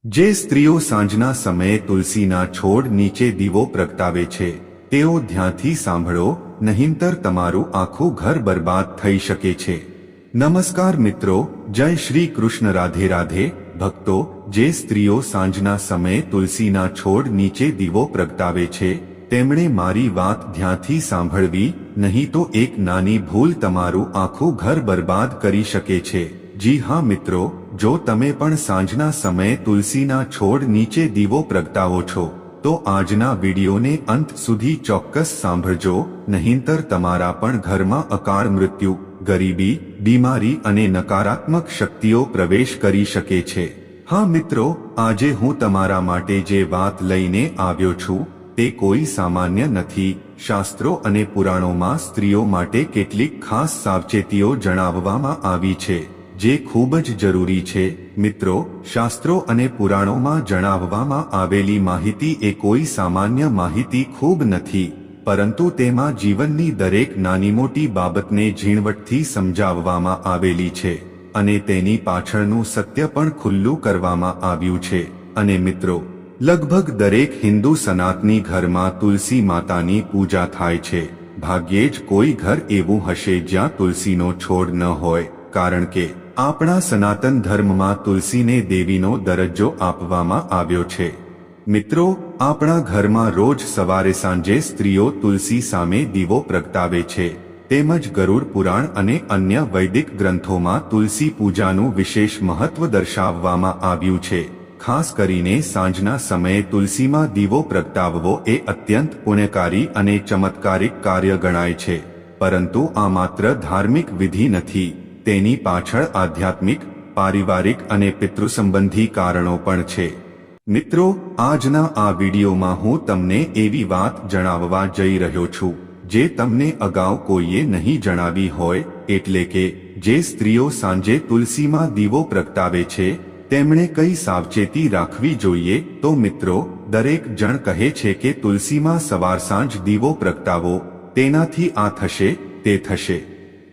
જે સ્ત્રીઓ સાંજના સમયે તુલસીના છોડ નીચે દીવો પ્રગટાવે છે તેઓ ધ્યાનથી સાંભળો, નહીંતર તમારું આખું ઘર બરબાદ થઈ શકે છે। નમસ્કાર મિત્રો, જય શ્રી કૃષ્ણ। રાધે રાધે ભક્તો। જે સ્ત્રીઓ સાંજના સમયે તુલસીના છોડ નીચે દીવો પ્રગટાવે છે તેમણે મારી વાત ધ્યાનથી સાંભળવી, નહીં તો એક નાની ભૂલ તમારું આખું ઘર બરબાદ કરી શકે છે। જી હા મિત્રો, જો તમે પણ સાંજના સમયે તુલસીના છોડ નીચે દીવો પ્રગટાવો છો તો આજના વિડીયોને અંત સુધી ચોક્કસ સાંભળજો, નહીંતર તમારા પણ ઘરમાં અકાળ મૃત્યુ, ગરીબી, બીમારી અને નકારાત્મક શક્તિઓ પ્રવેશ કરી શકે છે। હા મિત્રો, આજે હું તમારા માટે જે વાત લઈને આવ્યો છું તે કોઈ સામાન્ય નથી। શાસ્ત્રો અને પુરાણોમાં સ્ત્રીઓ માટે કેટલીક ખાસ સાવચેતીઓ જણાવવામાં આવી છે જે ખૂબ જ જરૂરી છે। મિત્રો, શાસ્ત્રો અને પુરાણોમાં જણાવવામાં આવેલી માહિતી એ કોઈ સામાન્ય માહિતી ખૂબ નથી, પરંતુ તેમાં જીવનની દરેક નાની મોટી બાબતને ઝીણવટથી સમજાવવામાં આવેલી છે અને તેની પાછળનું સત્ય પણ ખુલ્લું કરવામાં આવ્યું છે। અને મિત્રો, લગભગ દરેક હિન્દુ સનાતની ઘરમાં તુલસી માતાની પૂજા થાય છે। ભાગ્યે જ કોઈ ઘર એવું હશે જ્યાં તુલસીનો છોડ ન હોય, કારણ કે આપણા સનાતન ધર્મમાં તુલસીને દેવીનો દરજ્જો આપવામાં આવ્યો છે। મિત્રો, આપણા ઘરમાં રોજ સવારે સાંજે સ્ત્રીઓ તુલસી સામે દીવો પ્રગટાવે છે, તેમજ ગરુડ પુરાણ અને અન્ય વૈદિક ગ્રંથોમાં તુલસી પૂજાનું વિશેષ મહત્વ દર્શાવવામાં આવ્યું છે। ખાસ કરીને સાંજના સમયે તુલસીમાં દીવો પ્રગટાવવો એ અત્યંત પુણ્યકારી અને ચમત્કારિક કાર્ય ગણાય છે। પરંતુ આ માત્ર ધાર્મિક વિધિ નથી, તેની પાછળ આધ્યાત્મિક, પારિવારિક અને પિતૃસંબંધી કારણો પણ છે। મિત્રો, આજના આ વિડીયોમાં હું તમને એવી વાત જણાવવા જઈ રહ્યો છું જે તમને અગાઉ કોઈએ નહીં જણાવી હોય, એટલે કે જે સ્ત્રીઓ સાંજે તુલસીમાં દીવો પ્રગટાવે છે તેમણે કઈ સાવચેતી રાખવી જોઈએ। તો મિત્રો, દરેક જણ કહે છે કે તુલસીમાં સવાર સાંજ દીવો પ્રગટાવો, તેનાથી આ થશે, તે થશે।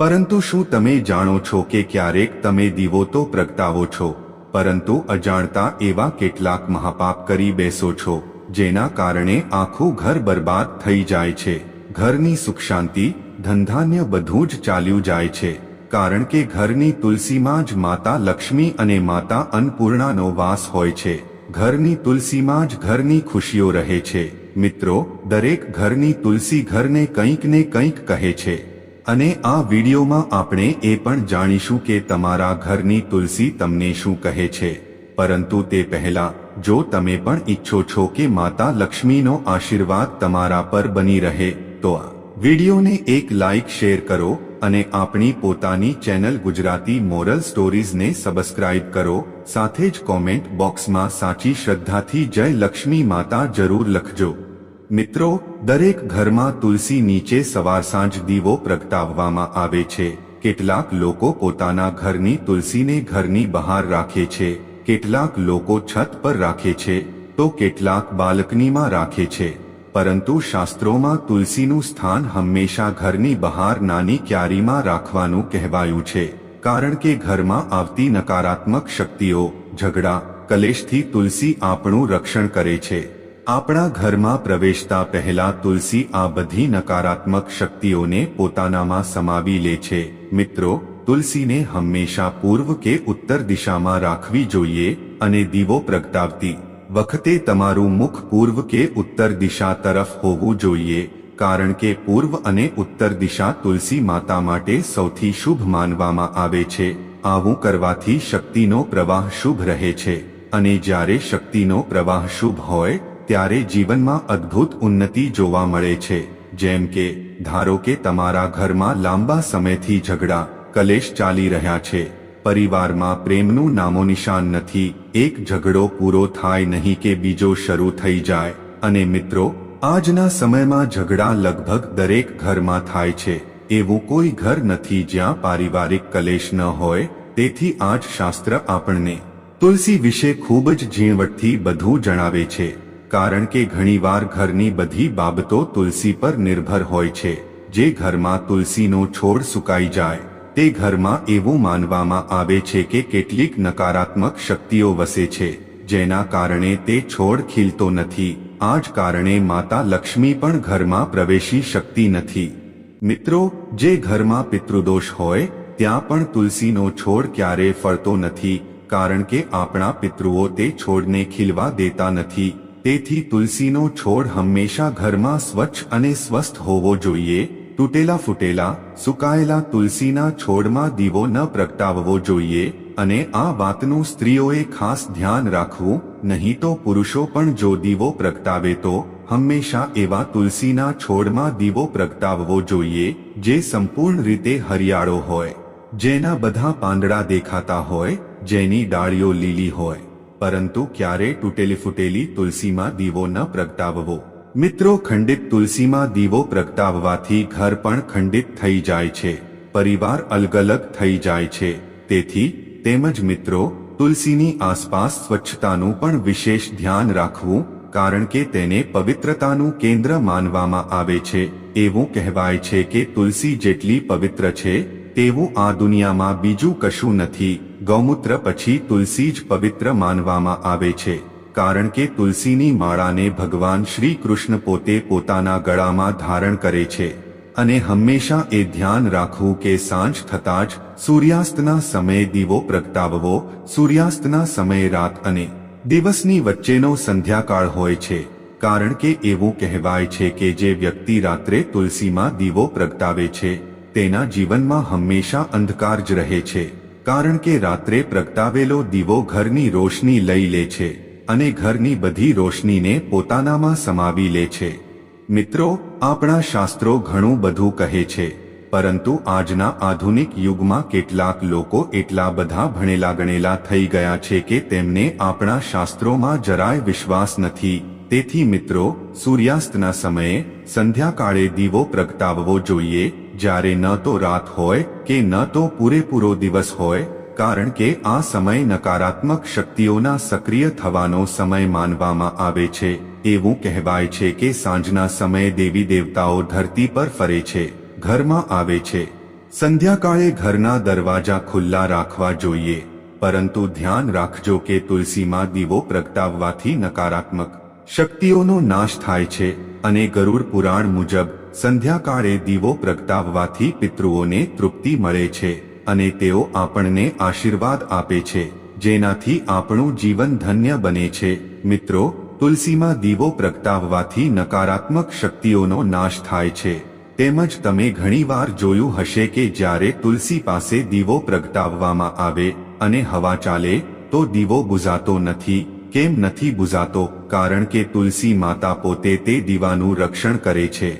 પરંતુ શું તમે જાણો છો કે ક્યારેક તમે દીવો તો પ્રગટાવો છો, પરંતુ અજાણતા એવા કેટલાક મહાપાપ કરી બેસો છો જેના કારણે આખું ઘર બરબાદ થઈ જાય છે। ઘરની સુખ શાંતિ, ધનધાન્ય બધું જ ચાલ્યું જાય છે, કારણ કે ઘરની તુલસીમાં જ માતા લક્ષ્મી અને માતા અન્નપૂર્ણાનો વાસ હોય છે। ઘરની તુલસીમાં જ ઘરની ખુશીઓ રહે છે। મિત્રો, દરેક ઘરની તુલસી ઘરને કંઈક ને કંઈક કહે છે, અને આ વિડીયોમાં આપણે એ પણ જાણીશું કે તમારા ઘરની તુલસી તમને શું કહે છે। પરંતુ તે પહેલા, જો તમે પણ ઈચ્છો છો કે માતા લક્ષ્મીનો આશીર્વાદ તમારા પર બની રહે તો આ વિડીયોને એક લાઈક, શેર કરો અને આપણી પોતાની ચેનલ ગુજરાતી મોરલ સ્ટોરીઝને સબસ્ક્રાઇબ કરો। સાથે જ કોમેન્ટ બોક્સમાં સાચી શ્રદ્ધાથી જય લક્ષ્મી માતા જરૂર લખજો। મિત્રો, દરેક ઘરમાં તુલસી નીચે સવાર સાંજ દીવો પ્રગટાવવામાં આવે છે। કેટલાક લોકો પોતાના ઘરની તુલસીને ઘરની બહાર રાખે છે, કેટલાક લોકો છત પર રાખે છે, તો કેટલાક બાલ્કનીમાં રાખે છે। પરંતુ શાસ્ત્રોમાં તુલસીનું સ્થાન હંમેશા ઘરની બહાર નાની ક્યારીમાં રાખવાનું કહેવાયું છે, કારણ કે ઘરમાં આવતી નકારાત્મક શક્તિઓ, ઝઘડા, કલેશથી તુલસી આપણું રક્ષણ કરે છે। આપણા ઘરમાં પ્રવેશતા પહેલા તુલસી આ બધી નકારાત્મક શક્તિઓને પોતાનામાં સમાવી લે છે। મિત્રો, તુલસીને હંમેશા પૂર્વ કે ઉત્તર દિશામાં રાખવી જોઈએ અને દીવો પ્રગટાવતી વખતે તમારું મુખ પૂર્વ કે ઉત્તર દિશા તરફ હોવું જોઈએ, કારણ કે પૂર્વ અને ઉત્તર દિશા તુલસી માતા માટે સૌથી શુભ માનવામાં આવે છે। આવું કરવાથી શક્તિનો પ્રવાહ શુભ રહે છે, અને જ્યારે શક્તિનો પ્રવાહ શુભ હોય ત્યારે જીવનમાં અદ્ભુત ઉન્નતિ જોવા મળે છે। જેમ કે ધારો કે તમારા ઘરમાં લાંબા સમયથી ઝઘડા, કલેશ ચાલી રહ્યા છે, પરિવારમાં પ્રેમનું નામોનિશાન નથી, એક ઝઘડો પૂરો થાય નહીં કે બીજો શરૂ થઈ જાય। અને મિત્રો, આજના સમયમાં ઝઘડા લગભગ દરેક ઘરમાં થાય છે, એવું કોઈ ઘર નથી જ્યાં પારિવારિક કલેશ ન હોય। તેથી આ જ શાસ્ત્ર આપણને તુલસી વિશે ખૂબ જ ઝીણવટથી બધું જણાવે છે, કારણ કે ઘણીવાર ઘરની બધી બાબતો તુલસી પર નિર્ભર હોય છે। જે ઘરમાં તુલસીનો છોડ સુકાઈ જાય તે ઘરમાં એવું માનવામાં આવે છે કે કેટલીક નકારાત્મક શક્તિઓ વસે છે, જેના કારણે તે છોડ ખીલતો નથી. આ જ કારણે માતા લક્ષ્મી પણ ઘરમાં પ્રવેશી શકતી નથી. મિત્રો, જે ઘરમાં પિતૃદોષ હોય ત્યાં પણ તુલસીનો છોડ ક્યારેય ફળતો નથી, કારણ કે આપણા પિતૃઓ તે છોડને ખીલવા દેતા નથી. તેથી તુલસીનો છોડ હંમેશા ઘરમાં સ્વચ્છ અને સ્વસ્થ હોવો જોઈએ. તૂટેલા ફૂટેલા સુકાયેલા તુલસીના છોડમાં દીવો ન પ્રગટાવવો જોઈએ, અને આ વાતનું સ્ત્રીઓએ ખાસ ધ્યાન રાખવું. નહીં તો પુરુષો પણ જો દીવો પ્રગટાવે તો હંમેશા એવા તુલસીના છોડમાં દીવો પ્રગટાવવો જોઈએ જે સંપૂર્ણ રીતે હરિયાળો હોય, જેના બધા પાંદડા દેખાતા હોય, જેની ડાળીઓ લીલી હોય. પરંતુ ક્યારે તૂટેલી ફૂટેલી તુલસીમાં દીવો ન પ્રગટાવવો. મિત્રો, ખંડિત તુલસીમાં દીવો પ્રગટાવવાથી ઘર પણ ખંડિત થઈ જાય છે, પરિવાર અલગ અલગ થઈ જાય છે. તેથી તેમજ મિત્રો, તુલસીની આસપાસ સ્વચ્છતાનું પણ વિશેષ ધ્યાન રાખવું, કારણ કે તેને પવિત્રતાનું કેન્દ્ર માનવામાં આવે છે. એવું કહેવાય છે કે તુલસી જેટલી પવિત્ર છે તેવું આ દુનિયામાં બીજું કશું નથી. ગૌમૂત્ર પછી તુલસી જ પવિત્ર માનવામાં આવે છે, કારણ કે તુલસીની માળાને ભગવાન શ્રી કૃષ્ણ પોતે પોતાના ગળામાં ધારણ કરે છે. અને હંમેશા એ ધ્યાન રાખવું કે સાંજ થતાં જ સૂર્યાસ્તના સમયે દીવો પ્રગટાવવો. સૂર્યાસ્તના સમયે રાત અને દિવસની વચ્ચેનો સંધ્યાકાળ હોય છે, કારણ કે એવું કહેવાય છે કે જે વ્યક્તિ રાત્રે તુલસીમાં દીવો પ્રગટાવે છે તેના જીવનમાં હંમેશા અંધકાર જ રહે છે, કારણ કે રાત્રે પ્રગટાવેલો દીવો ઘરની રોશની લઈ લે છે અને ઘરની બધી રોશનીને પોતાનામાં સમાવી લે છે. મિત્રો, આપણા શાસ્ત્રો ઘણું બધું કહે છે, પરંતુ આજના આધુનિક યુગમાં કેટલાક લોકો એટલા બધા ભણેલા ગણેલા થઈ ગયા છે કે તેમને આપણા શાસ્ત્રોમાં જરાય વિશ્વાસ નથી. તેથી મિત્રો, સૂર્યાસ્તના સમયે સંધ્યાકાળે દીવો પ્રગટાવવો જોઈએ, જ્યારે ન તો રાત હોય કે ન તો પૂરેપૂરો દિવસ હોય, કારણ કે આ સમય નકારાત્મક શક્તિઓના સક્રિય થવાનો સમય માનવામાં આવે છે. એવું કહેવાય છે કે સાંજના સમયે દેવી દેવતાઓ ધરતી પર ફરે છે, ઘરમાં આવે છે. સંધ્યાકાળે ઘરના દરવાજા ખુલ્લા રાખવા જોઈએ, પરંતુ ધ્યાન રાખજો કે તુલસીમાં દીવો પ્રગટાવવાથી નકારાત્મક શક્તિઓનો નાશ થાય છે. અને ગરુડ પુરાણ મુજબ સંધ્યાકાળે દીવો પ્રગટાવવાથી પિતૃઓને તૃપ્તિ મળે છે અને તેઓ આપણને આશીર્વાદ આપે છે, જેનાથી આપણું જીવન ધન્ય બને છે. મિત્રો, તુલસીમાં દીવો પ્રગટાવવાથી નકારાત્મક શક્તિઓનો નાશ થાય છે. તેમજ તમે ઘણીવાર જોયું હશે કે જ્યારે તુલસી પાસે દીવો પ્રગટાવવામાં આવે અને હવા ચાલે તો દીવો બુઝાતો નથી. કેમ નથી બુઝાતો? કારણ કે તુલસી માતા પોતે તે દીવાનું રક્ષણ કરે છે,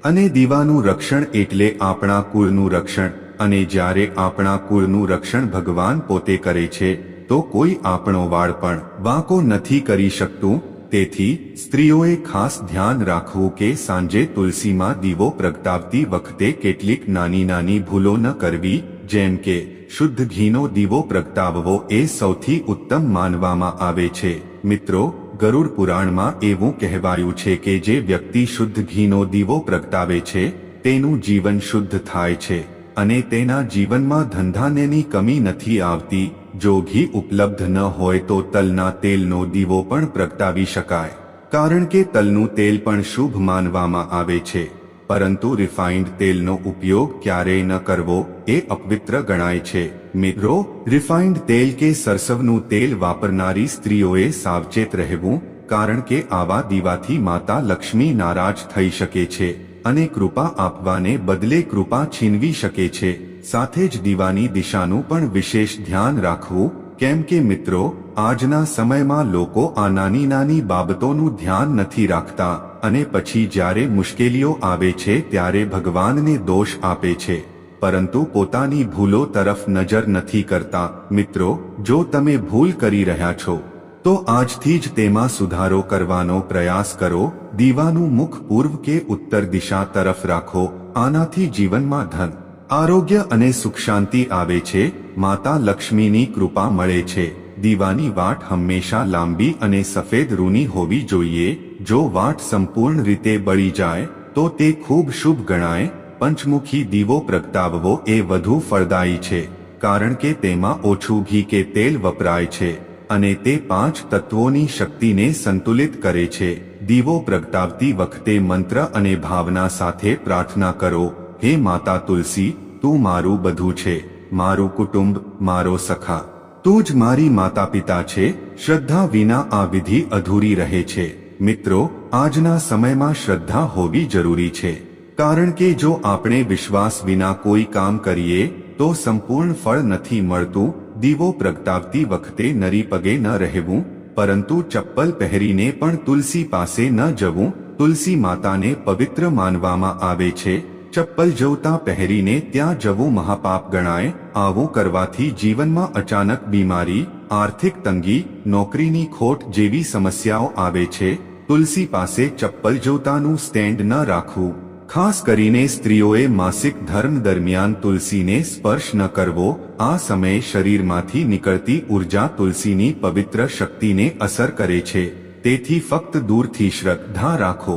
અને દીવાનું રક્ષણ એટલે આપણા કુળનું રક્ષણ. અને જ્યારે આપણા કુળનું રક્ષણ ભગવાન પોતે કરે છે તો કોઈ આપણો વાળ પણ વાંકો નથી કરી શકતું. તેથી સ્ત્રીઓએ ખાસ ધ્યાન રાખવું કે સાંજે તુલસીમાં દીવો પ્રગટાવતી વખતે કેટલીક નાની નાની ભૂલો ન કરવી, જેમ કે શુદ્ધ ઘીનો દીવો પ્રગટાવવો એ સૌથી ઉત્તમ માનવામાં આવે છે. મિત્રો, ગરુડ પુરાણમાં એવું કહેવાયું છે કે જે વ્યક્તિ શુદ્ધ ઘીનો દીવો પ્રગટાવે છે તેનું જીવન શુદ્ધ થાય છે અને તેના જીવનમાં ધનધાન્યની કમી નથી આવતી. જો ઘી ઉપલબ્ધ ન હોય તો તલના તેલનો દીવો પણ પ્રગટાવી શકાય, કારણ કે તલનું તેલ પણ શુભ માનવામાં આવે છે. પરંતુ રિફાઇન્ડ તેલનો ઉપયોગ ક્યારેય ન કરવો એ અપવિત્ર ગણાય છે. મિત્રો, રિફાઇન્ડ તેલ કે સરસવનું તેલ વાપરનારી સ્ત્રીઓએ સાવચેત રહેવું, કારણ કે આવા દીવાથી માતા લક્ષ્મી નારાજ થઈ શકે છે અને કૃપા આપવાને બદલે કૃપા છીનવી શકે છે. સાથે જ દીવાની દિશાનું પણ વિશેષ ધ્યાન રાખવું, કેમ કે મિત્રો, આજના સમયમાં લોકો આ નાની નાની બાબતોનું ધ્યાન નથી રાખતા અને પછી જ્યારે મુશ્કેલીઓ આવે છે ત્યારે ભગવાનને દોષ આપે છે, પરંતુ પોતાની ભૂલો તરફ નજર નથી કરતા. મિત્રો, જો તમે ભૂલ કરી રહ્યા છો તો આજથી જ તેમાં સુધારો કરવાનો પ્રયાસ કરો. દીવાનું મુખ પૂર્વ કે ઉત્તર દિશા તરફ રાખો. આનાથી જીવનમાં ધન, આરોગ્ય અને સુખ શાંતિ આવે છે. માતા લક્ષ્મીની કૃપા મળે છે. દીવાની વાટ હંમેશા લાંબી અને સફેદ રૂની હોવી જોઈએ. જો વાટ સંપૂર્ણ રીતે બળી જાય તો તે ખૂબ શુભ ગણાય. પંચમુખી દીવો પ્રગટાવવો એ વધુ ફળદાયી છે, કારણ કે તેમાં ઓછું ઘી કે તેલ વપરાય છે અને તે 5 તત્વોની શક્તિને સંતુલિત કરે છે. દીવો પ્રગટાવતી વખતે મંત્ર અને ભાવના સાથે પ્રાર્થના કરો, હે માતા તુલસી, તું મારું બધું છે, મારું કુટુંબ, મારો સખા. તું જ મારી માતા પિતા છે. શ્રદ્ધા વિના આ વિધિ અધૂરી રહે છે. મિત્રો, આજના સમયમાં શ્રદ્ધા હોવી જરૂરી છે, કારણ કે જો આપણે વિશ્વાસ વિના કોઈ કામ કરીએ તો સંપૂર્ણ ફળ નથી મળતું. દીવો પ્રગટાવતી વખતે નરી પગે ન રહેવું, પરંતુ ચપ્પલ પહેરીને પણ તુલસી પાસે ન જવું. તુલસી માતાને પવિત્ર માનવામાં આવે છે. ચપ્પલ જોતા પહેરીને ત્યાં જવું મહાપાપ ગણાય. આવું કરવાથી જીવનમાં અચાનક બીમારી, આર્થિક તંગી, નોકરીની ખોટ જેવી સમસ્યાઓ આવે છે. તુલસી પાસે ચપ્પલ જોતાનું સ્ટેન્ડ ન રાખવું. ખાસ કરીને સ્ત્રીઓએ માસિક ધર્મ દરમિયાન તુલસીને સ્પર્શ ન કરવો. આ સમયે શરીરમાંથી નીકળતી ઉર્જા તુલસીની પવિત્ર શક્તિને અસર કરે છે, તેથી ફક્ત દૂરથી શ્રદ્ધા રાખો.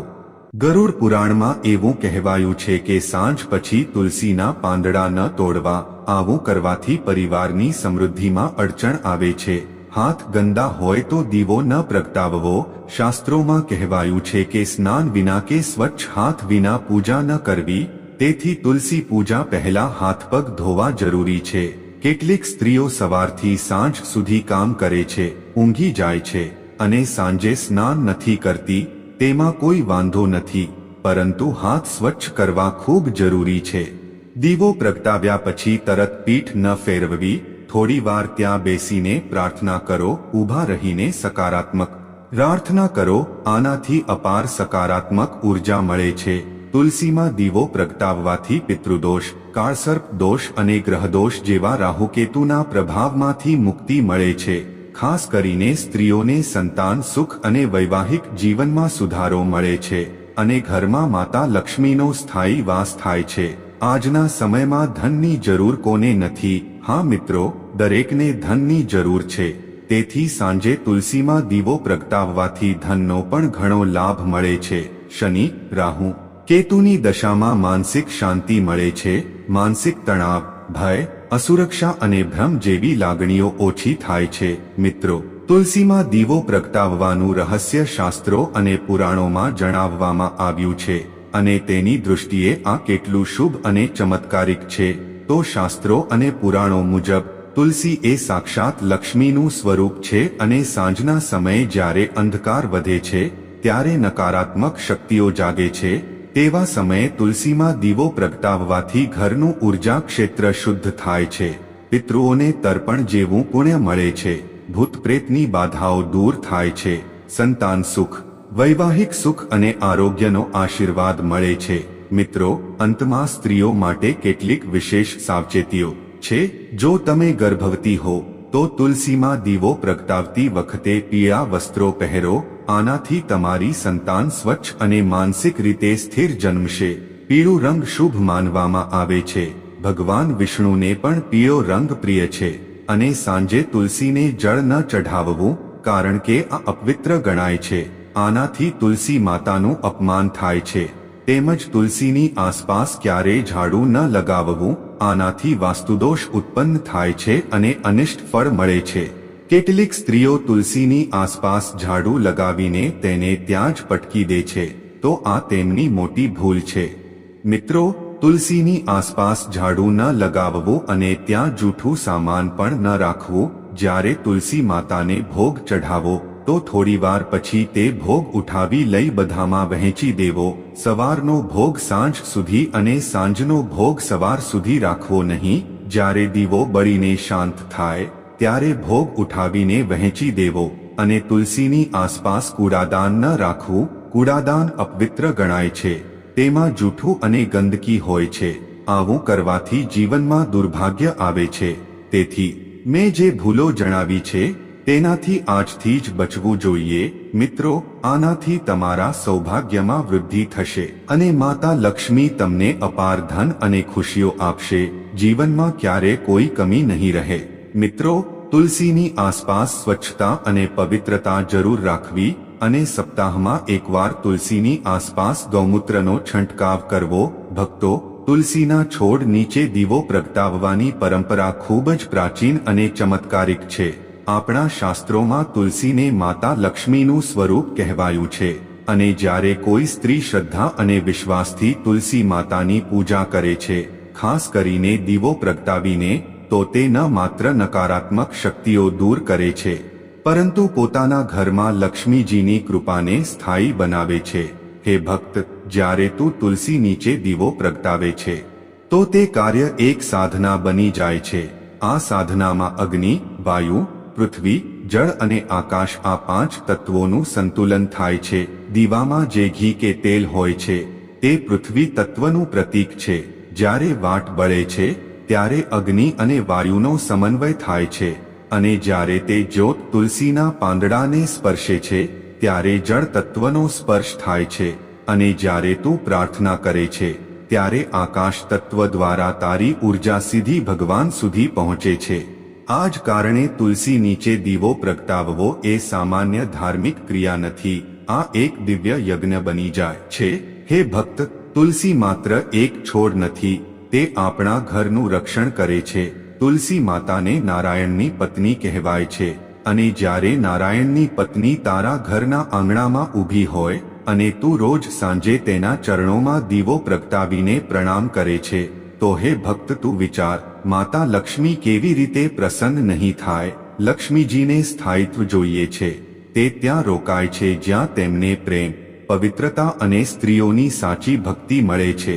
ગરુડ પુરાણમાં એવું કહેવાયું છે કે સાંજ પછી તુલસીના પાંદડા ન તોડવા. આવું કરવાથી પરિવારની સમૃદ્ધિમાં અડચણ આવે છે. હાથ ગંદા હોય તો દીવો ન પ્રગટાવવો. શાસ્ત્રોમાં કહેવાયું છે કે સ્નાન વિના કે સ્વચ્છ હાથ વિના પૂજા ન કરવી. તેથી તુલસી પૂજા પહેલા હાથ પગ ધોવા જરૂરી છે. કેટલીક સ્ત્રીઓ સવારથી સાંજ સુધી કામ કરે છે, ઊંઘી જાય છે અને સાંજે સ્નાન નથી કરતી. તેમાં કોઈ વાંધો નથી, પરંતુ હાથ સ્વચ્છ કરવા ખૂબ જરૂરી છે. દીવો પ્રગટાવ્યા પછી તરત પીઠ ન ફેરવવી. થોડી વાર ત્યાં બેસીને પ્રાર્થના કરો. ઊભા રહીને સકારાત્મક પ્રાર્થના કરો. આનાથી અપાર સકારાત્મક ઉર્જા મળે છે. તુલસીમાં દીવો પ્રગટાવવાથી પિતૃદોષ, કાળસર્પ દોષ અને ગ્રહદોષ જેવા રાહુકેતુના પ્રભાવમાંથી મુક્તિ મળે છે. ખાસ કરીને સ્ત્રીઓને સંતાન સુખ અને વૈવાહિક જીવનમાં સુધારો મળે છે અને ઘરમાં માતા લક્ષ્મીનો સ્થાયી વાસ થાય છે. આજના સમયમાં ધનની જરૂર કોને નથી? હા મિત્રો, દરેકને ધનની જરૂર છે. તેથી સાંજે તુલસીમાં દીવો પ્રગટાવવાથી ધનનો પણ ઘણો લાભ મળે છે. શનિ, રાહુ, કેતુની દશામાં માનસિક શાંતિ મળે છે. માનસિક તણાવ, ભય, અસુરક્ષા અને ભ્રમ જેવી લાગણીઓ ઓછી થાય છે. મિત્રો, તુલસીમાં દીવો પ્રગટાવવાનું રહસ્ય શાસ્ત્રો અને પુરાણોમાં જણાવવામાં આવ્યું છે અને તેની દૃષ્ટિએ આ કેટલું શુભ અને ચમત્કારિક છે. તો શાસ્ત્રો અને પુરાણો મુજબ તુલસી એ સાક્ષાત લક્ષ્મીનું સ્વરૂપ છે અને સાંજના સમયે જ્યારે અંધકાર વધે છે ત્યારે નકારાત્મક શક્તિઓ જાગે છે. તેવા સમયે તુલસીમાં દીવો પ્રગટાવવાથી ઘરનું ઉર્જા ક્ષેત્ર શુદ્ધ થાય છે. પિતૃઓને તર્પણ જેવું પુણ્ય મળે છે. ભૂત પ્રેતની બાધાઓ દૂર થાય છે. સંતાન સુખ, વૈવાહિક સુખ અને આરોગ્યનો આશીર્વાદ મળે છે. મિત્રો, અંતમાં સ્ત્રીઓ માટે કેટલીક વિશેષ સાવચેતીઓ છે. જો તમે ગર્ભવતી હો તો તુલસીમાં દીવો પ્રગટાવતી વખતે પીળા વસ્ત્રો પહેરો. આનાથી તમારી સંતાન સ્વચ્છ અને માનસિક રીતે સ્થિર જન્મશે. પીળો રંગ શુભ માનવામાં આવે છે. ભગવાન વિષ્ણુને પણ પીળો રંગ પ્રિય છે અને સાંજે તુલસીને જળ ન ચઢાવવું, કારણ કે આ અપવિત્ર ગણાય છે. આનાથી તુલસી માતાનું અપમાન થાય છે. તેમજ તુલસીની આસપાસ ક્યારેય ઝાડુ ન લગાવવું. આનાથી વાસ્તુદોષ ઉત્પન્ન થાય છે અને અનિષ્ટ ફળ મળે છે. કેટલીક સ્ત્રીઓ તુલસીની આસપાસ ઝાડુ લગાવીને તેને ત્યાં જ પટકી દે છે, તો આ તેમની મોટી ભૂલ છે. મિત્રો, તુલસીની આસપાસ ઝાડુ ન લગાવવું અને ત્યાં જૂઠું સામાન પણ ન રાખવું. જ્યારે તુલસી માતાને ભોગ ચઢાવો તો થોડીવાર પછી તે ભોગ ઉઠાવી લઈ બધામાં વહેંચી દેવો. સવારનો ભોગ સાંજ સુધી અને સાંજનો ભોગ સવાર સુધી રાખવો નહીં. જ્યારે દીવો બળીને શાંત થાય ત્યારે ભોગ ઉઠાવીને વહેંચી દેવો અને તુલસીની આસપાસ કૂડાદાન ન રાખવું. કૂડાદાન અપવિત્ર ગણાય છે. તેમાં જૂઠું અને ગંદકી હોય છે. આવું કરવાથી જીવનમાં દુર્ભાગ્ય આવે છે. તેથી મેં જે ભૂલો જણાવી છે તેનાથી આજથી જ બચવું જોઈએ. મિત્રો, આનાથી તમારા સૌભાગ્યમાં વૃદ્ધિ થશે અને માતા લક્ષ્મી તમને અપાર ધન અને ખુશીઓ આપશે. જીવનમાં ક્યારે કોઈ કમી નહીં રહે. મિત્રો, તુલસીની આસપાસ સ્વચ્છતા અને પવિત્રતા જરૂર રાખવી અને સપ્તાહમાં એકવાર તુલસીની આસપાસ ગૌમૂત્રનો છંટકાવ કરવો. ભક્તો, તુલસીના છોડ નીચે દીવો પ્રગટાવવાની પરંપરા ખૂબ જ પ્રાચીન અને ચમત્કારિક છે. આપણા શાસ્ત્રોમાં તુલસીને માતા લક્ષ્મીનું સ્વરૂપ કહેવાયું છે અને જ્યારે કોઈ સ્ત્રી શ્રદ્ધા અને વિશ્વાસથી તુલસી માતાની પૂજા કરે છે, ખાસ કરીને દીવો પ્રગટાવીને, તો તે ન માત્ર નકારાત્મક શક્તિઓ દૂર કરે છે, પરંતુ પોતાના ઘરમાં લક્ષ્મીજીની કૃપાને સ્થાયી બનાવે છે. હે ભક્ત, જ્યારે તું તુલસી નીચે દીવો પ્રગટાવે છે, તો તે કાર્ય એક સાધના બની જાય છે. આ સાધનામાં અગ્નિ, વાયુ, પૃથ્વી, જળ અને આકાશ આ 5 તત્વોનું સંતુલન થાય છે. દીવામાં જે ઘી કે તેલ હોય છે તે પૃથ્વી તત્વનું પ્રતીક છે. જ્યારે વાટ બળે છે ત્યારે અગ્નિ અને વાયુનો સમન્વય થાય છે અને જ્યારે તે જ્યોત તુલસીના પાંદડાને સ્પર્શે છે ત્યારે જળ તત્વનો સ્પર્શ થાય છે અને જ્યારે તું પ્રાર્થના કરે છે ત્યારે આકાશ તત્વ દ્વારા તારી ઉર્જા સીધી ભગવાન સુધી પહોંચે છે. આ જ કારણે તુલસી નીચે દીવો પ્રગટાવવો એ સામાન્ય ધાર્મિક ક્રિયા નથી, આ એક દિવ્ય યજ્ઞ બની જાય છે. હે ભક્ત, તુલસી માત્ર એક છોડ નથી, તે આપણા ઘરનું રક્ષણ કરે છે. તુલસી માતાને નારાયણની પત્ની કહેવાય છે અને જ્યારે નારાયણની પત્ની તારા ઘરના આંગણામાં ઊભી હોય અને તું રોજ સાંજે તેના ચરણોમાં દીવો પ્રગટાવીને પ્રણામ કરે છે, તો હે ભક્ત, તું વિચાર, માતા લક્ષ્મી કેવી રીતે પ્રસન્ન નહીં થાય. લક્ષ્મીજીને સ્થાયિત્વ જોઈએ છે. તે ત્યાં રોકાય છે જ્યાં તેમને પ્રેમ, પવિત્રતા અને સ્ત્રીઓની સાચી ભક્તિ મળે છે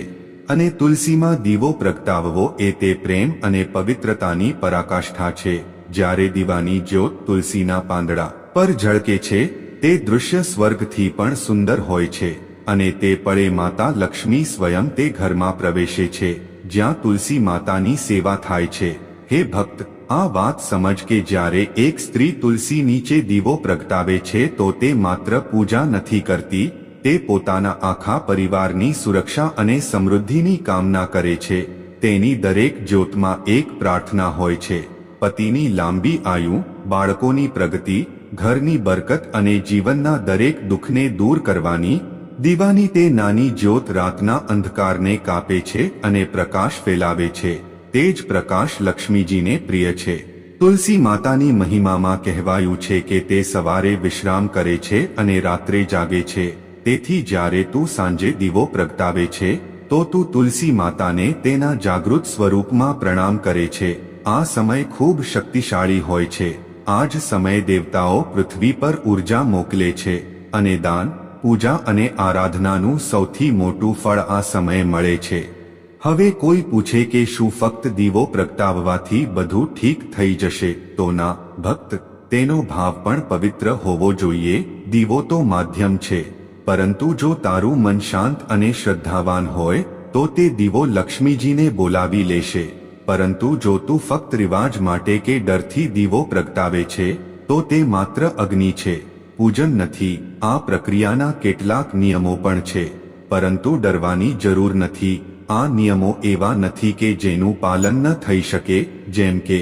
અને તુલસીમાં દીવો પ્રગટાવવો એ તે પ્રેમ અને પવિત્રતાની પરાકાષ્ઠા છે. જ્યારે દીવાની જ્યોત તુલસીના પાંદડા પર ઝળકે છે તે દૃશ્ય સ્વર્ગથી પણ સુંદર હોય છે અને તે પળે માતા લક્ષ્મી સ્વયં તે ઘરમાં પ્રવેશે છે જ્યાં તુલસી માતાની સેવા થાય છે. હે ભક્ત, આ વાત સમજ કે જ્યારે એક સ્ત્રી તુલસી નીચે દીવો પ્રગટાવે છે તો તે માત્ર પૂજા નથી કરતી, તે પોતાના આખા પરિવારની સુરક્ષા અને સમૃદ્ધિની કામના કરે છે. તેની દરેક જ્યોતમાં એક પ્રાર્થના હોય છે: પતિની લાંબી આયુ, બાળકોની પ્રગતિ, ઘરની બરકત અને જીવનના દરેક દુઃખને દૂર કરવાની. દીવાની તે નાની જ્યોત રાતના અંધકારને કાપે છે અને પ્રકાશ ફેલાવે છે. તે જ પ્રકાશ લક્ષ્મીજીને પ્રિય છે. તુલસી માતાની મહિમામાં કહેવાયું છે કે તે સવારે વિશ્રામ કરે છે અને રાત્રે જાગે છે. તેથી જ્યારે તું સાંજે દીવો પ્રગટાવે છે તો તું તુલસી માતાને તેના જાગૃત સ્વરૂપમાં પ્રણામ કરે છે. આ સમય ખૂબ શક્તિશાળી હોય છે. આ જ સમયે દેવતાઓ પૃથ્વી પર ઉર્જા મોકલે છે અને દાન, પૂજા અને આરાધનાનું સૌથી મોટું ફળ આ સમયે મળે છે. હવે કોઈ પૂછે કે શું ફક્ત દીવો પ્રગટાવવાથી બધું ઠીક થઈ જશે? તો ના ભક્ત, તેનો ભાવ પણ પવિત્ર હોવો જોઈએ. દીવો તો માધ્યમ છે, પરંતુ જો તારું મન શાંત અને શ્રદ્ધાવાન હોય તો તે દીવો લક્ષ્મીજીને બોલાવી લેશે. પરંતુ જો તું ફક્ત રિવાજ માટે કે ડરથી દીવો પ્રગટાવે છે તો તે માત્ર અગ્નિ છે, પૂજન નથી. આ પ્રક્રિયાના કેટલાક નિયમો પણ છે, પરંતુ ડરવાની જરૂર નથી. આ નિયમો એવા નથી કે જેનું પાલન ન થઈ શકે, જેમ કે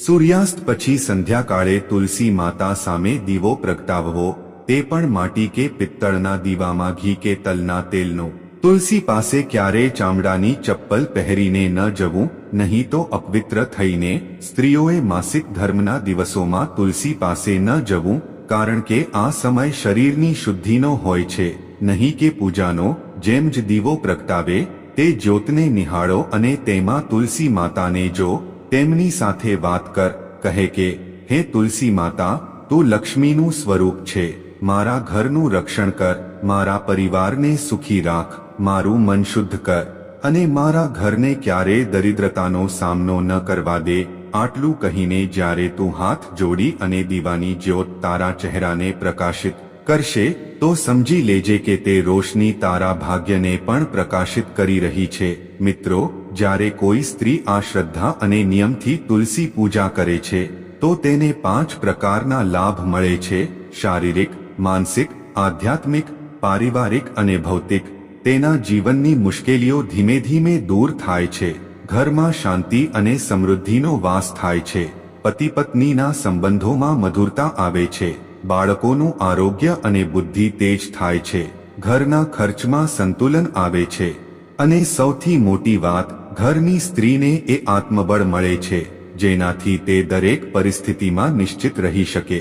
સૂર્યાસ્ત પછી સંધ્યાકાળે તુલસી માતા સામે દીવો પ્રગટાવવો, તે પણ માટી કે પિત્તળના દીવામાં ઘી કે તલના તેલનો. તુલસી પાસે ક્યારેય ચામડાની ચપ્પલ પહેરીને ન જવું, નહીં તો અપવિત્ર થઈને. સ્ત્રીઓએ માસિક ધર્મના દિવસોમાં તુલસી પાસે ન જવું, કારણ કે આ સમય શરીરની શુદ્ધિનો હોય છે, નહીં કે પૂજાનો. જેમ જ દીવો પ્રગટાવે તે જ્યોતને નિહાળો અને તેમાં તુલસી માતાને જો. તેમની સાથે વાત કર, કહે કે હે તુલસી માતા, તું લક્ષ્મીનું સ્વરૂપ છે. મારા ઘરનું રક્ષણ કર, મારા પરિવારને સુખી રાખ, મારું મન શુદ્ધ કર અને મારા ઘરને ક્યારેય દરિદ્રતાનો સામનો ન કરવા દે. આટલું કહીને જ્યારે તું હાથ જોડી અને દીવાની જ્યોત તારા ચહેરાને પ્રકાશિત કરશે તો સમજી લેજે કે તે રોશની તારા ભાગ્યને પણ પ્રકાશિત કરી રહી છે. મિત્રો, જ્યારે કોઈ સ્ત્રી આ શ્રદ્ધા અને નિયમથી તુલસી પૂજા કરે છે તો તેને 5 પ્રકારના લાભ મળે છે: શારીરિક, માનસિક, આધ્યાત્મિક, પારિવારિક અને ભૌતિક. તેના જીવનની મુશ્કેલીઓ ધીમે ધીમે દૂર થાય છે, ઘરમાં શાંતિ અને સમૃદ્ધિનો વાસ થાય છે, પતિ પત્નીના સંબંધોમાં મધુરતા આવે છે, બાળકોનું આરોગ્ય અને બુદ્ધિ તેજ થાય છે, ઘરના ખર્ચમાં સંતુલન આવે છે અને સૌથી મોટી વાત, ઘરની સ્ત્રીને એ આત્મબળ મળે છે જેનાથી તે દરેક પરિસ્થિતિમાં નિશ્ચિત રહી શકે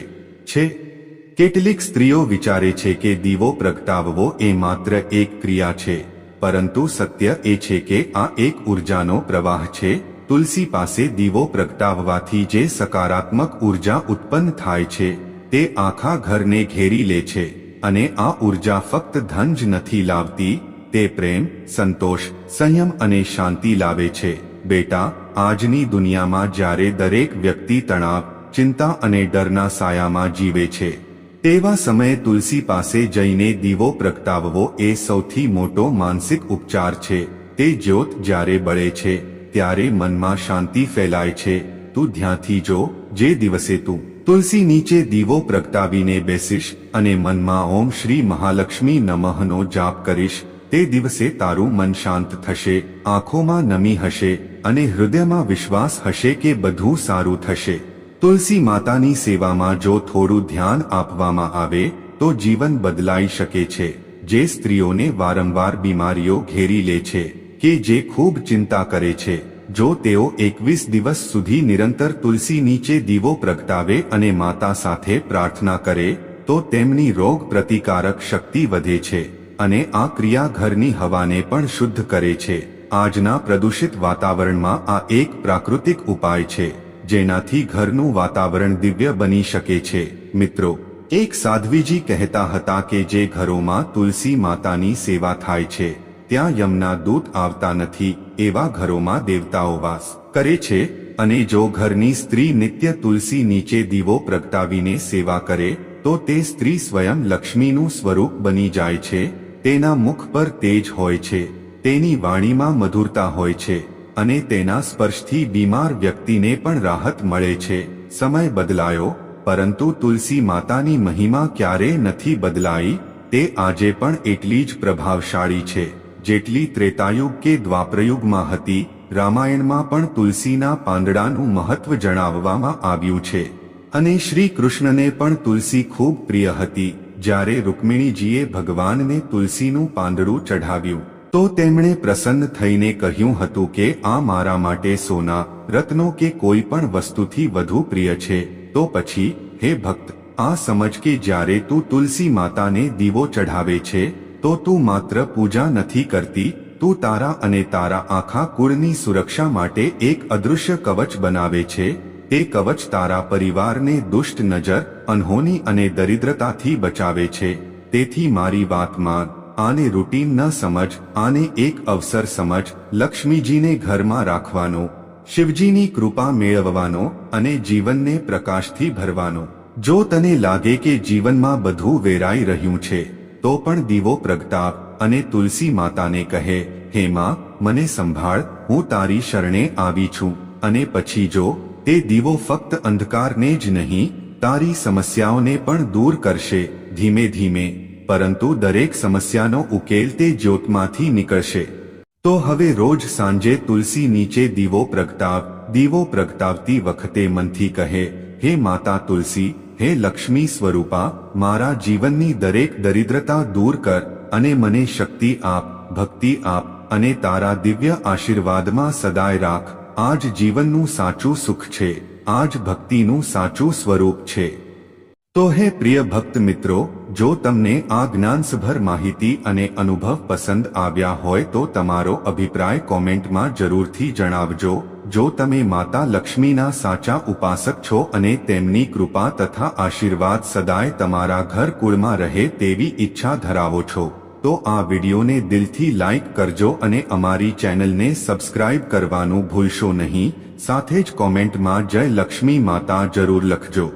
છે. કેટલીક સ્ત્રીઓ વિચારે છે કે દીવો પ્રગટાવવો એ માત્ર એક ક્રિયા છે, પરંતુ સત્ય એ છે કે આ એક ઉર્જાનો પ્રવાહ છે. તુલસી પાસે દીવો પ્રગટાવવાથી જે સકારાત્મક ઉર્જા ઉત્પન્ન થાય છે તે આખા ઘરને ઘેરી લે છે, અને આ ઉર્જા ફક્ત ધન જ નથી લાવતી, તે પ્રેમ, સંતોષ, સંયમ અને શાંતિ લાવે છે. બેટા, આજની દુનિયામાં જ્યારે દરેક વ્યક્તિ તણાવ, ચિંતા અને ડરના સાયામાં જીવે છે, તેવા સમયે તુલસી પાસે જઈને દીવો પ્રગટાવવો એ સૌથી મોટો માનસિક ઉપચાર છે. તે જ્યોત જ્યારે બળે છે ત્યારે મનમાં શાંતિ ફેલાય છે. તું ધ્યાનથી જો, જે દિવસે તું તુલસી નીચે દીવો પ્રગટાવીને બેસીશ અને મનમાં ઓમ શ્રી મહાલક્ષ્મી નમઃનો જાપ કરીશ, તે દિવસે તારું મન શાંત થશે, આંખોમાં નમી હશે અને હૃદયમાં વિશ્વાસ હશે કે બધું સારું થશે. તુલસી માતાની સેવામાં જો થોડું ધ્યાન આપવામાં આવે તો જીવન બદલાઈ શકે છે. જે સ્ત્રીઓને વારંવાર બીમારીઓ ઘેરી લે છે કે જે ખૂબ ચિંતા કરે છે, જો તેઓ 21 દિવસ સુધી નિરંતર તુલસી નીચે દીવો પ્રગટાવે અને માતા સાથે પ્રાર્થના કરે તો તેમની રોગ પ્રતિકારક શક્તિ વધે છે અને આ ક્રિયા ઘરની હવાને પણ શુદ્ધ કરે છે. આજના પ્રદૂષિત વાતાવરણમાં આ એક પ્રાકૃતિક ઉપાય છે જેનાથી ઘરનું વાતાવરણ દિવ્ય બની શકે છે. મિત્રો, એક સાધ્વીજી કહેતા હતા કે જે ઘરોમાં તુલસી માતાની સેવા થાય છે ત્યાં યમના દૂત આવતા નથી, એવા ઘરોમાં દેવતાઓ વાસ કરે છે. અને જો ઘરની સ્ત્રી નિત્ય તુલસી નીચે દીવો પ્રગટાવીને સેવા કરે તો તે સ્ત્રી સ્વયં લક્ષ્મીનું સ્વરૂપ બની જાય છે. તેના મુખ પર તેજ હોય છે, તેની વાણીમાં મધુરતા હોય છે અને તેના સ્પર્શથી બીમાર વ્યક્તિને પણ રાહત મળે છે. સમય બદલાયો, પરંતુ તુલસી માતાની મહિમા ક્યારેય નથી બદલાઈ. તે આજે પણ એટલી જ પ્રભાવશાળી છે જેટલી ત્રેતાયુગ કે દ્વાપરયુગમાં હતી. રામાયણમાં પણ તુલસીના પાંદડાનું મહત્વ જણાવવામાં આવ્યું છે અને શ્રી કૃષ્ણને પણ તુલસી ખૂબ પ્રિય હતી. જ્યારે રૂકમિણીજીએ ભગવાનને તુલસીનું પાંદડું ચઢાવ્યું તો તેમણે પ્રસન્ન થઈને કહ્યું હતું કે આ મારા માટે સોના, રત્નો કે કોઈ પણ વસ્તુથી વધુ પ્રિય છે. તો પછી, હે ભક્ત, આ સમજ કે જ્યારે તું તુલસી માતાને દીવો ચઢાવે છે તો તું માત્ર પૂજા નથી કરતી, તું તારા અને તારા આખા કુળની સુરક્ષા માટે એક અદૃશ્ય કવચ બનાવે છે. તે કવચ તારા પરિવારને દુષ્ટ નજર, અનહોની અને દરિદ્રતાથી બચાવે છે. તેથી મારી વાત માન, આને રૂટીન ન સમજ, આને એક અવસર સમજ, લક્ષ્મીજીને ઘરમાં રાખવાનો, શિવજીની કૃપા મેળવવાનો અને જીવનને પ્રકાશથી ભરવાનો. જો તને લાગે કે જીવનમાં બધું વેરાઈ રહ્યું છે તો પણ દીવો પ્રગટાવ અને તુલસી માતાને કહે, હે માં, મને સંભાળ, હું તારી શરણે આવી છું. અને પછી જો તે દીવો ફક્ત અંધકારને જ નહીં, તારી સમસ્યાઓને પણ દૂર કરશે. ધીમે ધીમે, પરંતુ દરેક સમસ્યાનો ઉકેલ તે જ્યોતમાંથી નીકળશે. તો હવે રોજ સાંજે તુલસી નીચે દીવો પ્રગટાવ. દીવો પ્રગટાવતી વખતે મનથી કહે, હે માતા તુલસી, હે લક્ષ્મી સ્વરૂપા, મારા જીવનની દરેક દરિદ્રતા દૂર કર અને મને શક્તિ આપ, ભક્તિ આપ અને તારા દિવ્ય આશીર્વાદમાં સદાય રાખ. આ જ જીવનનું સાચું સુખ છે, આ જ ભક્તિનું સાચું સ્વરૂપ છે. તો હે પ્રિય ભક્ત મિત્રો, જો તમને આ જ્ઞાનસભર માહિતી અને અનુભવ પસંદ આવ્યા હોય તો તમારો અભિપ્રાય કોમેન્ટમાં જરૂરથી જણાવજો. જો તમે માતા લક્ષ્મીના સાચા ઉપાસક છો અને તેમની કૃપા તથા આશીર્વાદ સદાય તમારા ઘર કુળમાં રહે તેવી ઈચ્છા ધરાવો છો તો આ વિડીયોને દિલથી લાઈક કરજો અને અમારી ચેનલને સબસ્ક્રાઇબ કરવાનું ભૂલશો નહીં. સાથે જ કોમેન્ટમાં જય લક્ષ્મી માતા જરૂર લખજો.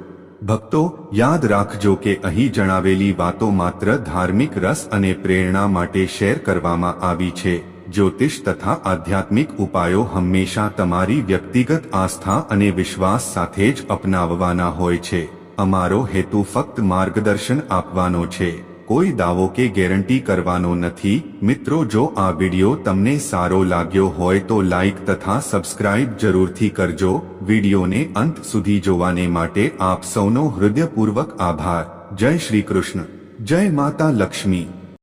ભક્તો, યાદ રાખજો કે અહીં જણાવેલી વાતો માત્ર ધાર્મિક રસ અને પ્રેરણા માટે શેર કરવામાં આવી છે. જ્યોતિષ તથા આધ્યાત્મિક ઉપાયો હંમેશા તમારી વ્યક્તિગત આસ્થા અને વિશ્વાસ સાથે જ અપનાવવાના હોય છે. અમારો હેતુ ફક્ત માર્ગદર્શન આપવાનો છે, કોઈ દાવો કે ગેરંટી કરવાનો નથી. મિત્રો, જો આ વિડીયો તમને સારો લાગ્યો હોય તો લાઈક તથા સબસ્ક્રાઇબ જરૂરથી કરજો. વિડીયોને અંત સુધી જોવાને માટે આપ સૌનો હૃદયપૂર્વક આભાર. જય શ્રી કૃષ્ણ, જય માતા લક્ષ્મી.